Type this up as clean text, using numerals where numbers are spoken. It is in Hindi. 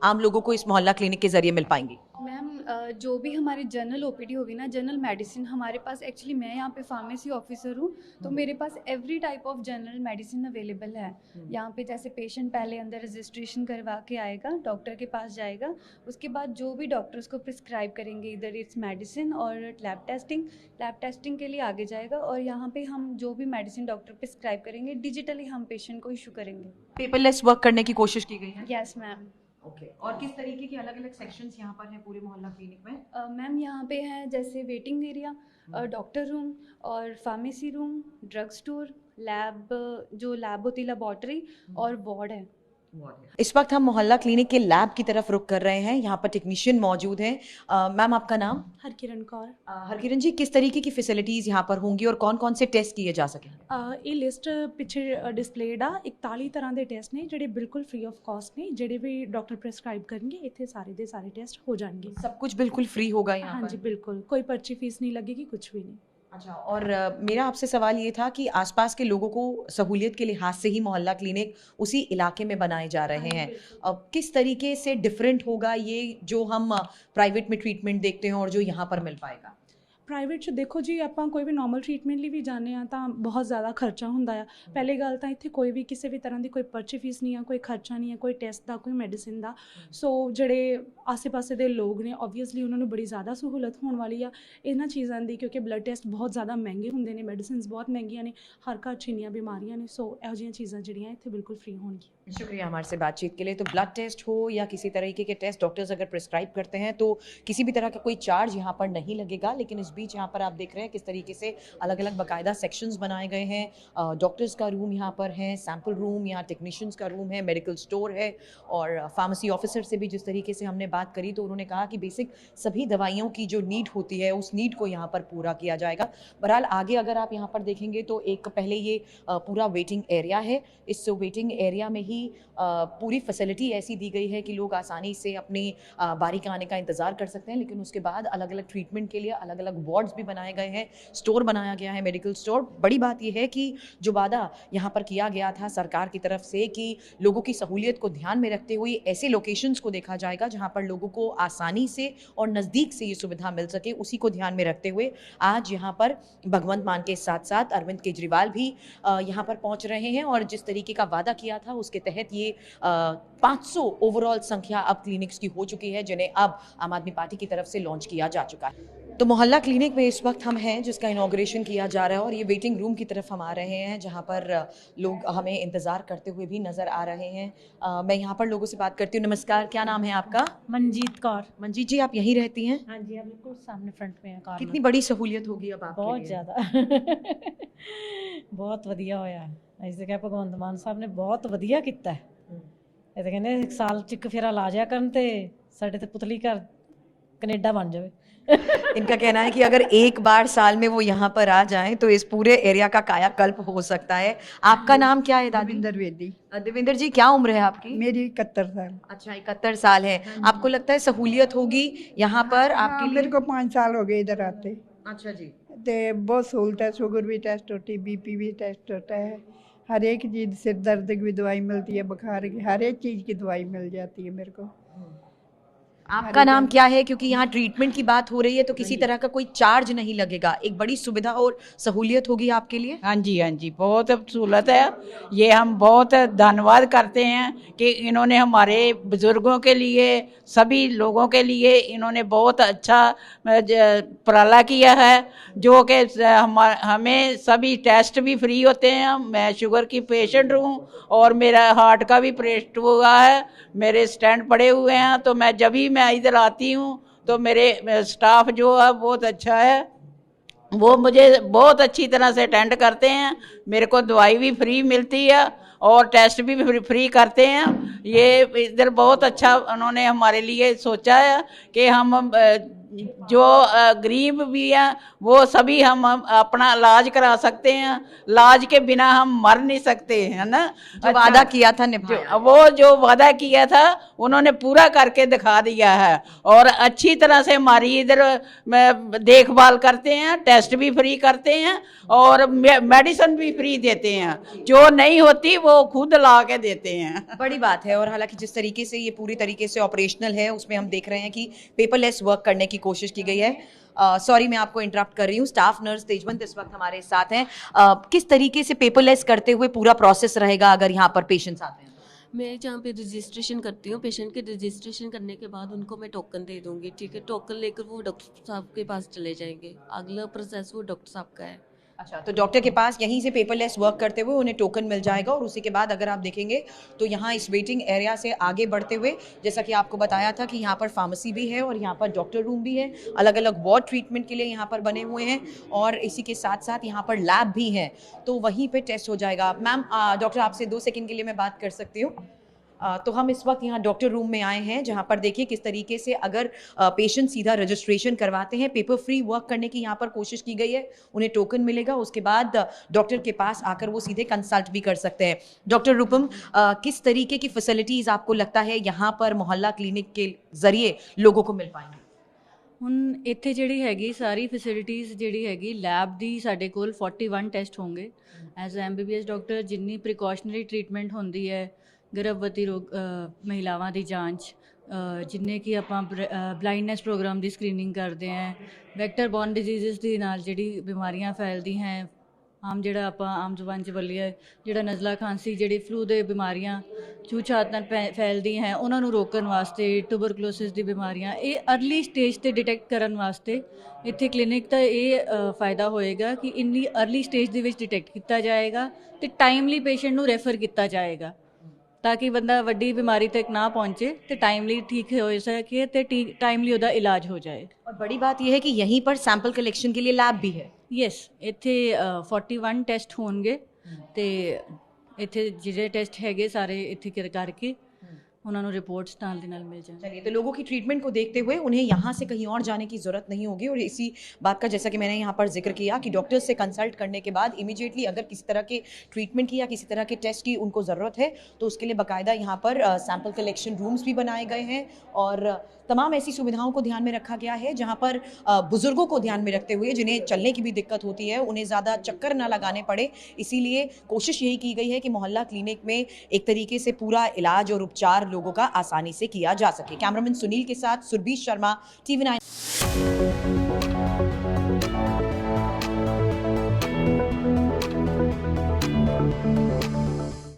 आम लोगों को इस मोहल्ला क्लिनिक के जरिए मिल पाएंगी? मैम जो भी हमारी जनरल ओपीडी होगी ना, जनरल मेडिसिन हमारे पास, एक्चुअली मैं यहाँ पे फार्मेसी ऑफिसर हूँ, तो मेरे पास every type of general medicine available है। यहाँ पे जैसे पेशेंट पहले अंदर रजिस्ट्रेशन करवा के आएगा, डॉक्टर के पास जाएगा, उसके बाद जो भी डॉक्टर उसको प्रिस्क्राइब करेंगे, इधर इट्स मेडिसिन और लैब टेस्टिंग के लिए आगे जाएगा, और यहाँ पे हम जो भी मेडिसिन डॉक्टर प्रिस्क्राइब करेंगे डिजिटली हम पेशेंट को इशू करेंगे। पेपरलेस वर्क करने की कोशिश की गई है? Yes ma'am. ओके। और किस तरीके के अलग अलग सेक्शंस यहाँ पर हैं पूरे मोहल्ला क्लिनिक में? मैम यहाँ पे है जैसे वेटिंग एरिया, डॉक्टर रूम और pharmacy room, drug store, lab, जो लैब होती है लेबॉर्टरी, और वार्ड है। इस वक्त हम मोहल्ला क्लिनिक के लैब की तरफ रुख कर रहे हैं। यहाँ पर टेक्नीशियन मौजूद हैं। मैम, आपका नाम? हरकिरण कौर। हरकिरण जी, किस तरीके की फैसिलिटीज़ यहाँ पर होंगी और कौन कौन से टेस्ट किए जा सकेंगे? ਇਹ ਲਿਸਟ ਪਿੱਛੇ ਡਿਸਪਲੇਡ ਆ। 41 ਤਰ੍ਹਾਂ ਦੇ ਟੈਸਟ ਨੇ ਜਿਹੜੇ ਬਿਲਕੁਲ ਫ੍ਰੀ ਆਫ ਕਾਸਟ ਨੇ, ਜਿਹੜੇ ਵੀ ਡਾਕਟਰ ਪ੍ਰੈਸਕ੍ਰਾਈਬ ਕਰਨਗੇ ਇੱਥੇ ਸਾਰੇ ਦੇ ਸਾਰੇ ਟੈਸਟ ਹੋ ਜਾਣਗੇ। सब कुछ बिल्कुल फ्री होगा यहाँ ਹਾਂਜੀ पर? ਬਿਲकुल, ਕੋਈ पर्ची फीस नहीं लगेगी, कुछ भी नहीं। अच्छा। और मेरा आपसे सवाल ये था कि आसपास के लोगों को सहूलियत के लिहाज से ही मोहल्ला क्लिनिक उसी इलाके में बनाए जा रहे हैं। अब किस तरीके से डिफरेंट होगा ये जो हम प्राइवेट में ट्रीटमेंट देखते हैं और जो यहाँ पर मिल पाएगा? ਪ੍ਰਾਈਵੇਟ 'ਚ ਦੇਖੋ ਜੀ, ਆਪਾਂ ਕੋਈ ਵੀ ਨਾਰਮਲ ਟਰੀਟਮੈਂਟ ਲਈ ਵੀ ਜਾਂਦੇ ਆ ਤਾਂ ਬਹੁਤ ਜ਼ਿਆਦਾ ਖਰਚਾ ਹੁੰਦਾ ਆ। ਪਹਿਲੀ ਗੱਲ ਤਾਂ ਇੱਥੇ ਕੋਈ ਵੀ ਕਿਸੇ ਵੀ ਤਰ੍ਹਾਂ ਦੀ ਕੋਈ ਪਰਚੀ ਫੀਸ ਨਹੀਂ ਆ, ਕੋਈ ਖਰਚਾ ਨਹੀਂ ਆ, ਕੋਈ ਟੈਸਟ ਦਾ, ਕੋਈ ਮੈਡੀਸਿਨ ਦਾ। ਸੋ ਜਿਹੜੇ ਆਸੇ-ਪਾਸੇ ਦੇ ਲੋਕ ਨੇ ਓਬਵੀਅਸਲੀ ਉਹਨਾਂ ਨੂੰ ਬੜੀ ਜ਼ਿਆਦਾ ਸਹੂਲਤ ਹੋਣ ਵਾਲੀ ਆ ਇਹਨਾਂ ਚੀਜ਼ਾਂ ਦੀ, ਕਿਉਂਕਿ ਬਲੱਡ ਟੈਸਟ ਬਹੁਤ ਜ਼ਿਆਦਾ ਮਹਿੰਗੇ ਹੁੰਦੇ ਨੇ, ਮੈਡੀਸਿਨਸ ਬਹੁਤ ਮਹਿੰਗੀਆਂ ਨੇ, ਹਰ ਘਰ 'ਚ ਇੰਨੀਆਂ ਬਿਮਾਰੀਆਂ ਨੇ। ਸੋ ਇਹੋ ਜਿਹੀਆਂ ਚੀਜ਼ਾਂ ਜਿਹੜੀਆਂ ਇੱਥੇ ਬਿਲकुल फ्री होंगी। शुक्रिया हमारे से बातचीत के लिए। तो ब्लड टेस्ट हो या किसी तरीके के टेस्ट डॉक्टर्स अगर प्रिस्क्राइब करते हैं तो किसी भी तरह का कोई चार्ज यहाँ पर नहीं लगेगा। लेकिन इस बीच यहाँ पर आप देख रहे हैं किस तरीके से अलग अलग बाकायदा सेक्शंस बनाए गए हैं। डॉक्टर्स का रूम यहाँ पर है, सैम्पल रूम, यहाँ टेक्नीशियंस का रूम है, मेडिकल स्टोर है, और फार्मेसी ऑफिसर से भी जिस तरीके से हमने बात करी तो उन्होंने कहा कि बेसिक सभी दवाइयों की जो नीड होती है उस नीड को यहाँ पर पूरा किया जाएगा। बहरहाल आगे अगर आप यहाँ पर देखेंगे तो एक पहले ये पूरा वेटिंग एरिया है। इस वेटिंग एरिया में ही पूरी फैसिलिटी ऐसी दी गई है कि लोग आसानी से अपनी बारी के आने का इंतज़ार कर सकते हैं। लेकिन उसके बाद अलग अलग ट्रीटमेंट के लिए अलग अलग वार्ड्स भी बनाए गए हैं, स्टोर बनाया गया है, मेडिकल स्टोर। बड़ी बात यह है कि जो वादा यहाँ पर किया गया था सरकार की तरफ से कि लोगों की सहूलियत को ध्यान में रखते हुए ऐसे लोकेशंस को देखा जाएगा जहाँ पर लोगों को आसानी से और नज़दीक से ये सुविधा मिल सके, उसी को ध्यान में रखते हुए आज यहाँ पर भगवंत मान के साथ साथ अरविंद केजरीवाल भी यहाँ पर पहुँच रहे हैं। और जिस तरीके का वादा किया था उसके तहत ये 500 ओवरऑल संख्या अब क्लिनिक्स की हो चुकी है, जिन्हें अब आम आदमी पार्टी की तरफ से लॉन्च किया जा चुका है। तो मोहल्ला क्लिनिक में इस वक्त हम हैं जिसका इनॉग्रेशन किया जा रहा है, और ये वेटिंग रूम की तरफ हम आ रहे हैं जहाँ पर लोग हमें इंतज़ार करते हुए भी नज़र आ रहे हैं। मैं यहाँ पर लोगों से बात करती हूँ। नमस्कार, क्या नाम है आपका? मनजीत कौर। मंजीत जी, आप यहीं रहती हैं? हाँ जी, आप बिल्कुल सामने फ्रंट में है कार। कितनी बड़ी सहूलियत होगी अब आपके बहुत लिए? ज़्यादा बहुत ਵਧੀਆ ਹੋਇਆ। ਅਸੀਂ ਤਾਂ ਕਿਹਾ ਭਗਵੰਤ ਮਾਨ ਸਾਹਿਬ ਨੇ ਬਹੁਤ ਵਧੀਆ ਕੀਤਾ ਹੈ। ਇਹ ਤਾਂ ਕਹਿੰਦੇ ਇੱਕ ਸਾਲ ਚ ਇੱਕ ਫੇਰਾ ਲਾ ਜਾਇਆ ਕਰਨ ਤੇ ਸਾਡੇ ਤੇ ਪੁਤਲੀ ਘਰ ਕੈਨੇਡਾ ਬਣ ਜਾਵੇ। इनका कहना है कि अगर एक बार साल में वो यहाँ पर आ जाएं तो इस पूरे एरिया का कायाकल्प हो सकता है। आपका नाम क्या है दादी? देविंदर बेदी। देविंदर जी, क्या उम्र है आपकी? मेरी 71 साल। अच्छा, 71 साल है। आपको लगता है सहूलियत होगी यहाँ पर आपके लिए? मेरे को 5 साल हो गए इधर आते। अच्छा जी। तो बहुत सहूलत है, शुगर भी टेस्ट होती है, बीपी भी टेस्ट होता है, हर एक चीज़, सिर दर्द की भी दवाई मिलती है, बुखार की, हर एक चीज़ की दवाई मिल जाती है मेरे को। आपका नाम क्या है? क्योंकि यहाँ ट्रीटमेंट की बात हो रही है तो किसी तरह का कोई चार्ज नहीं लगेगा, एक बड़ी सुविधा और सहूलियत होगी आपके लिए। हाँ जी, हाँ जी, बहुत सहूलत है। ये हम बहुत धन्यवाद करते हैं कि इन्होंने हमारे बुज़ुर्गों के लिए, सभी लोगों के लिए इन्होंने बहुत अच्छा उपराला किया है, जो कि हमें सभी टेस्ट भी फ्री होते हैं। मैं शुगर की पेशेंट हूँ और मेरा हार्ट का भी पेस्ट हुआ है, मेरे स्टैंड पड़े हुए हैं। तो मैं जब भी मैं इधर आती हूँ तो मेरे स्टाफ जो है बहुत अच्छा है, वो मुझे बहुत अच्छी तरह से अटेंड करते हैं। मेरे को दवाई भी फ्री मिलती है और टेस्ट भी फ्री करते हैं। ये इधर बहुत अच्छा उन्होंने हमारे लिए सोचा है कि हम जो गरीब भी हैं वो सभी हम अपना इलाज करा सकते हैं। इलाज के बिना हम मर नहीं सकते, है ना। जो वादा किया था निभाया। वो जो वादा किया था उन्होंने पूरा करके दिखा दिया है, और अच्छी तरह से हमारी इधर देखभाल करते हैं, टेस्ट भी फ्री करते हैं और मेडिसिन भी फ्री देते हैं। जो नहीं होती वो खुद ला के देते हैं। बड़ी बात है। और हालांकि जिस तरीके से ये पूरी तरीके से ऑपरेशनल है, उसमें हम देख रहे हैं कि पेपरलेस वर्क करने की कोशिश की गई है। सॉरी, मैं आपको इंटरप्ट कर रही हूँ। स्टाफ नर्स तेजवंत इस वक्त हमारे साथ हैं। किस तरीके से पेपरलेस करते हुए पूरा प्रोसेस रहेगा अगर यहाँ पर पेशेंट्स आते हैं? मैं जहाँ पे रजिस्ट्रेशन करती हूँ, पेशेंट के रजिस्ट्रेशन करने के बाद उनको मैं टोकन दे दूँगी, ठीक है। टोकन लेकर वो डॉक्टर साहब के पास चले जाएंगे। अगला प्रोसेस वो डॉक्टर साहब का है। अच्छा, तो डॉक्टर के पास यहीं से पेपरलेस वर्क करते हुए उन्हें टोकन मिल जाएगा, और उसी के बाद अगर आप देखेंगे तो यहाँ इस वेटिंग एरिया से आगे बढ़ते हुए, जैसा कि आपको बताया था कि यहाँ पर फार्मेसी भी है और यहाँ पर डॉक्टर रूम भी है, अलग अलग वार्ड ट्रीटमेंट के लिए यहाँ पर बने हुए हैं, और इसी के साथ साथ यहाँ पर लैब भी है, तो वहीं पे टेस्ट हो जाएगा। मैम, डॉक्टर आपसे 2 सेकंड के लिए मैं बात कर सकती हूँ? तो हम इस वक्त यहाँ डॉक्टर रूम में आए हैं, जहाँ पर देखिए किस तरीके से अगर पेशेंट सीधा रजिस्ट्रेशन करवाते हैं, पेपर फ्री वर्क करने की यहाँ पर कोशिश की गई है, उन्हें टोकन मिलेगा, उसके बाद डॉक्टर के पास आकर वो सीधे कंसल्ट भी कर सकते हैं। डॉक्टर रूपम, किस तरीके की फैसिलिटीज़ आपको लगता है यहाँ पर मोहल्ला क्लिनिक के जरिए लोगों को मिल पाएंगी? ਹੁਣ ਇੱਥੇ ਜਿਹੜੀ ਹੈਗੀ ਸਾਰੀ ਫੈਸਿਲਿਟੀਜ਼ ਜਿਹੜੀ ਹੈਗੀ ਲੈਬ ਦੀ ਸਾਡੇ ਕੋਲ 41 ਟੈਸਟ ਹੋਣਗੇ। ਐਜ਼ ਐਮਬੀਬੀਐਸ ਡਾਕਟਰ ਜਿੰਨੀ ਪ੍ਰੀਕਾਸ਼ਨਰੀ ਟ੍ਰੀਟਮੈਂਟ ਹੁੰਦੀ ਹੈ, ਗਰਭਵਤੀ ਰੋਗ ਮਹਿਲਾਵਾਂ ਦੀ ਜਾਂਚ, ਜਿੰਨੇ ਕਿ ਆਪਾਂ ਬਲਾਈਂਡਨੈਸ ਪ੍ਰੋਗਰਾਮ ਦੀ ਸਕਰੀਨਿੰਗ ਕਰਦੇ ਹਾਂ, ਵੈਕਟਰ ਬੌਰਨ ਡਿਜ਼ੀਜ਼ਸ ਦੇ ਨਾਲ ਜਿਹੜੀ ਬਿਮਾਰੀਆਂ ਫੈਲਦੀਆਂ ਹੈ, ਆਮ ਜਿਹੜਾ ਆਪਾਂ ਆਮ ਜ਼ੁਬਾਨ 'ਚ ਬੋਲੀਏ ਜਿਹੜਾ ਨਜ਼ਲਾ ਖਾਂਸੀ, ਜਿਹੜੀ ਫਲੂ ਦੇ ਬਿਮਾਰੀਆਂ ਛੂਤ-ਛਾਤ ਨਾਲ ਫੈਲਦੀਆਂ ਹੈ, ਉਹਨਾਂ ਨੂੰ ਰੋਕਣ ਵਾਸਤੇ, ਟੂਬਰਕਲੋਸਿਸ ਦੀ ਬਿਮਾਰੀਆਂ, ਇਹ ਅਰਲੀ ਸਟੇਜ 'ਤੇ ਡਿਟੈਕਟ ਕਰਨ ਵਾਸਤੇ ਇੱਥੇ ਕਲੀਨਿਕ ਦਾ ਇਹ ਫਾਇਦਾ ਹੋਏਗਾ ਕਿ ਇੰਨੀ ਅਰਲੀ ਸਟੇਜ ਦੇ ਵਿੱਚ ਡਿਟੈਕਟ ਕੀਤਾ ਜਾਏਗਾ ਅਤੇ ਟਾਈਮਲੀ ਪੇਸ਼ੈਂਟ ਨੂੰ ਰੈਫਰ ਕੀਤਾ ਜਾਏਗਾ, ਤਾਂ ਕਿ ਬੰਦਾ ਵੱਡੀ ਬਿਮਾਰੀ ਤੱਕ ਨਾ ਪਹੁੰचे ਤੇ टाइमली ठीक हो सके ਤੇ टाइमली ਉਹਦਾ ਇਲਾਜ ਹੋ ਜਾਏ। और बड़ी बात यह है कि यहीं पर सैंपल कलेक्शन के लिए लैब भी है। ਯੈਸ, ਇੱਥੇ 41 ਟੈਸਟ ਹੋਣਗੇ ਤੇ ਇੱਥੇ ਜਿਹੜੇ ਟੈਸਟ ਹੈਗੇ ਸਾਰੇ ਇੱਥੇ ਕਰਕੇ ਉਹਨਾਂ ਨੂੰ ਰਿਪੋर्ट्स ਨਾਲ ਦੇ ਨਾਲ ਮਿਲ ਜਾਣ। चलिए, तो लोगों की ट्रीटमेंट को देखते हुए उन्हें यहाँ से कहीं और जाने की ज़रूरत नहीं होगी, और इसी बात का जैसा कि मैंने यहाँ पर जिक्र किया कि डॉक्टर से कंसल्ट करने के बाद इमीडिएटली अगर किसी तरह के ट्रीटमेंट की या किसी तरह के टेस्ट की उनको ज़रूरत है तो उसके लिए बाकायदा यहाँ पर सैम्पल कलेक्शन रूम्स भी बनाए गए हैं, और तमाम ऐसी सुविधाओं को ध्यान में रखा गया है जहाँ पर बुज़ुर्गों को ध्यान में रखते हुए, जिन्हें चलने की भी दिक्कत होती है, उन्हें ज़्यादा चक्कर ना लगाने पड़े, इसीलिए कोशिश यही की गई है कि मोहल्ला क्लिनिक में एक तरीके से पूरा इलाज और उपचार लोगों का आसानी से किया जा सके। कैमरामैन सुनील के साथ सुरभीर शर्मा, TV9।